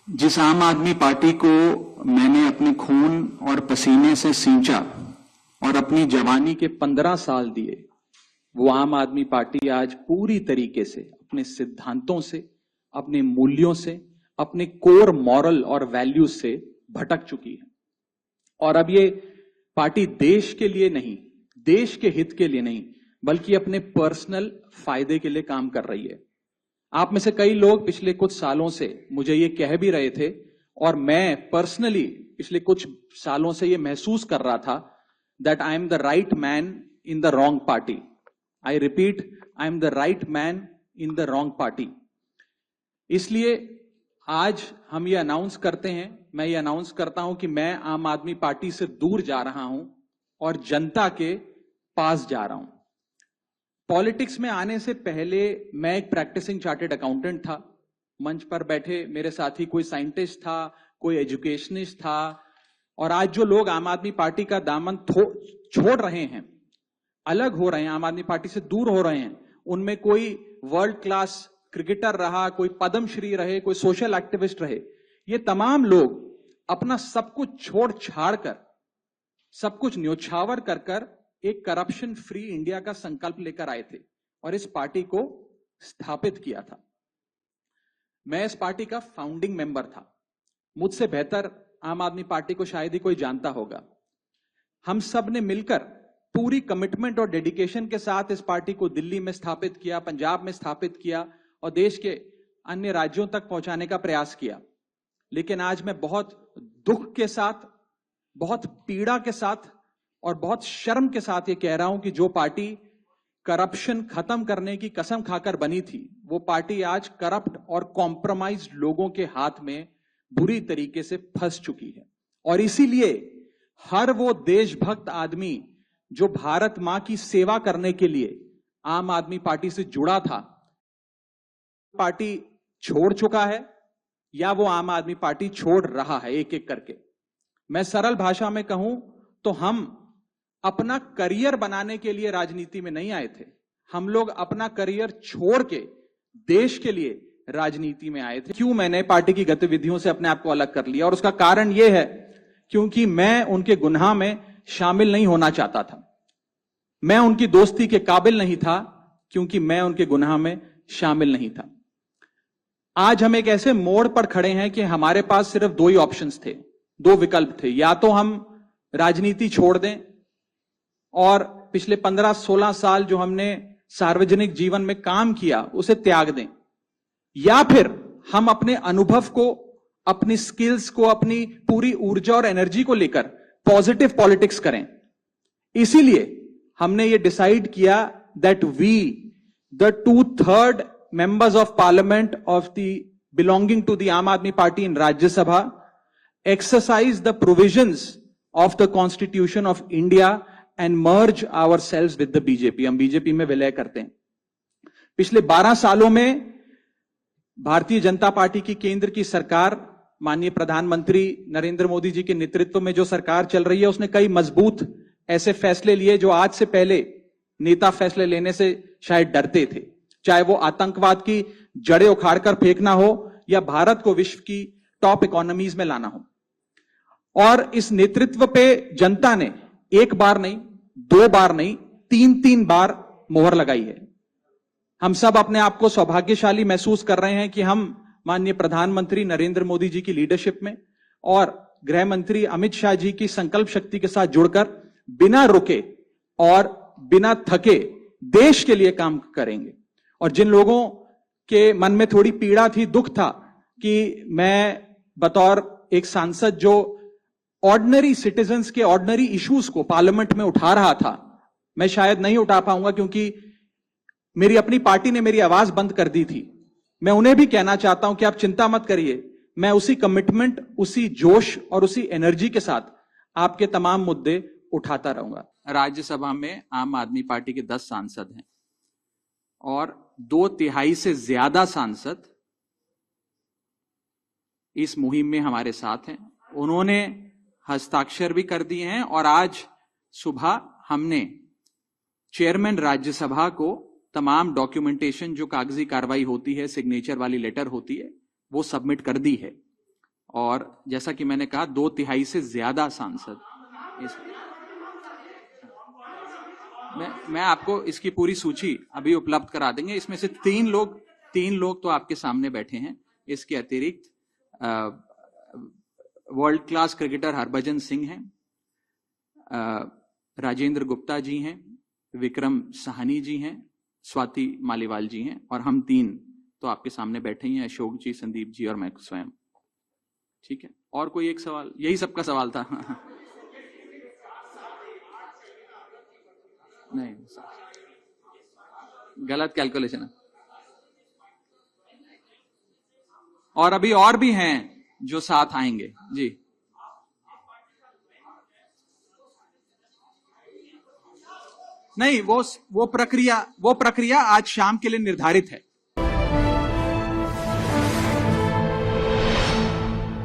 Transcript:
जिस आम आदमी पार्टी को मैंने अपने खून और पसीने से सींचा और अपनी जवानी के 15 साल दिए, वो आम आदमी पार्टी आज पूरी तरीके से अपने सिद्धांतों से, अपने मूल्यों से, अपने कोर मॉरल और वैल्यूज से भटक चुकी है। और अब ये पार्टी देश के लिए नहीं, देश के हित के लिए नहीं, बल्कि अपने पर्सनल फायदे के लिए काम कर रही है। आप में से कई लोग पिछले कुछ सालों से मुझे ये कह भी रहे थे, और मैं पर्सनली पिछले कुछ सालों से ये महसूस कर रहा था that I am the right man in the wrong party. I repeat, I am the right man in the wrong party. इसलिए आज हम ये अनाउंस करते हैं, मैं ये अनाउंस करता हूं कि मैं आम आदमी पार्टी से दूर जा रहा हूं और जनता के पास जा रहा हूं। पॉलिटिक्स में आने से पहले मैं एक प्रैक्टिसिंग चार्टर्ड अकाउंटेंट था। मंच पर बैठे मेरे साथी कोई साइंटिस्ट था, कोई एजुकेशनिस्ट था, और आज जो लोग आम आदमी पार्टी का दामन छोड़ रहे हैं, अलग हो रहे हैं, आम आदमी पार्टी से दूर हो रहे हैं, उनमें कोई वर्ल्ड क्लास क्रिकेटर रहा, कोई पद्मश्री रहे, कोई सोशल एक्टिविस्ट रहे। ये तमाम लोग अपना सब कुछ छोड़ छाड़ कर, सब कुछ न्योछावर कर कर एक करप्शन फ्री इंडिया का संकल्प लेकर आए थे और इस पार्टी को स्थापित किया था। मैं इस पार्टी का फाउंडिंग मेंबर था। मुझसे बेहतर आम आदमी पार्टी को शायद ही कोई जानता होगा। हम सब ने मिलकर पूरी कमिटमेंट और डेडिकेशन के साथ इस पार्टी को दिल्ली में स्थापित किया, पंजाब में स्थापित किया और देश के अन्य राज्यों तक पहुंचाने का प्रयास किया। लेकिन आज मैं बहुत दुख के साथ, बहुत पीड़ा के साथ और बहुत शर्म के साथ ये कह रहा हूं कि जो पार्टी करप्शन खत्म करने की कसम खाकर बनी थी, वो पार्टी आज करप्ट और कॉम्प्रोमाइज्ड लोगों के हाथ में बुरी तरीके से फंस चुकी है। और इसीलिए हर वो देशभक्त आदमी जो भारत मां की सेवा करने के लिए आम आदमी पार्टी से जुड़ा था, पार्टी छोड़ चुका है या वो आम आदमी पार्टी छोड़ रहा है एक एक करके। मैं सरल भाषा में कहूं तो हम अपना करियर बनाने के लिए राजनीति में नहीं आए थे। हम लोग अपना करियर छोड़ के देश के लिए राजनीति में आए थे। क्यों मैंने पार्टी की गतिविधियों से अपने आप को अलग कर लिया? और उसका कारण यह है क्योंकि मैं उनके गुनाह में शामिल नहीं होना चाहता था। मैं उनकी दोस्ती के काबिल नहीं था क्योंकि मैं उनके गुनाह में शामिल नहीं था। आज हम एक ऐसे मोड़ पर खड़े हैं कि हमारे पास सिर्फ दो ही ऑप्शंस थे, दो विकल्प थे। या तो हम राजनीति छोड़ दें और पिछले 15-16 साल जो हमने सार्वजनिक जीवन में काम किया उसे त्याग दें, या फिर हम अपने अनुभव को, अपनी स्किल्स को, अपनी पूरी ऊर्जा और एनर्जी को लेकर पॉजिटिव पॉलिटिक्स करें। इसीलिए हमने ये डिसाइड किया that we, the 2/3 members of parliament of the belonging to the Aam Aadmi Party in Rajya Sabha exercise the provisions of the Constitution of India and merge ourselves with the BJP। हम BJP में विलय करते हैं। पिछले 12 सालों में Bharatiya Janata party की केंद्र की सरकार, माननीय प्रधानमंत्री नरेंद्र मोदी जी के नेतृत्व में जो सरकार चल रही है, उसने कई मजबूत ऐसे फैसले लिए जो आज से पहले नेता फैसले लेने से शायद डरते थे। चाहे वो आतंकवाद की जड़ें उखाड़कर फेंकना हो या भारत को विश्व की टॉप इकोनॉमीज में लाना हो। और इस नेतृत्व पे जनता ने एक बार नहीं, 2 बार नहीं, 3 बार मोहर लगाई है। हम सब अपने आप को सौभाग्यशाली महसूस कर रहे हैं कि हम माननीय प्रधानमंत्री नरेंद्र मोदी जी की लीडरशिप में और गृह मंत्री अमित शाह जी की संकल्प शक्ति के साथ जुड़कर बिना रुके और बिना थके देश के लिए काम करेंगे। और जिन लोगों के मन में थोड़ी पीड़ा थी, दुख था कि मैं बतौर एक सांसद जो ऑर्डिनरी सिटीजन्स के ऑर्डिनरी इश्यूज को पार्लियामेंट में उठा रहा था, मैं शायद नहीं उठा पाऊंगा क्योंकि मेरी अपनी पार्टी ने मेरी आवाज बंद कर दी थी। मैं उन्हें भी कहना चाहता हूं कि आप चिंता मत करिए, मैं उसी कमिटमेंट, उसी जोश और उसी एनर्जी के साथ आपके तमाम मुद्दे उठाता रहूंगा। राज्यसभा में आम आदमी पार्टी के 10 सांसद हैं और 2/3 से ज्यादा सांसद इस मुहिम में हमारे साथ हैं। उन्होंने हस्ताक्षर भी कर दिए हैं और आज सुबह हमने चेयरमैन राज्यसभा को तमाम डॉक्यूमेंटेशन जो कागजी कार्रवाई होती है, सिग्नेचर वाली लेटर होती है, वो सबमिट कर दी है। और जैसा कि मैंने कहा 2/3 से ज्यादा सांसद मैं आपको इसकी पूरी सूची अभी उपलब्ध करा देंगे। इसमें से 3 लोग तो आपके सामने बैठे हैं। इसके अतिरिक्त world class cricketer Harbhajan Singh हैं, राजेंद्र गुप्ता जी हैं, विक्रम साहनी जी हैं, स्वाति मालीवाल जी हैं, और हम 3 तो आपके सामने बैठे ही हैं, अशोक जी, संदीप जी और मैं स्वयं। ठीक है, और कोई एक सवाल? यही सबका सवाल था। नहीं, गलत कैलकुलेशन है। और अभी और भी हैं जो साथ आएंगे जी। नहीं, वो प्रक्रिया आज शाम के लिए निर्धारित है।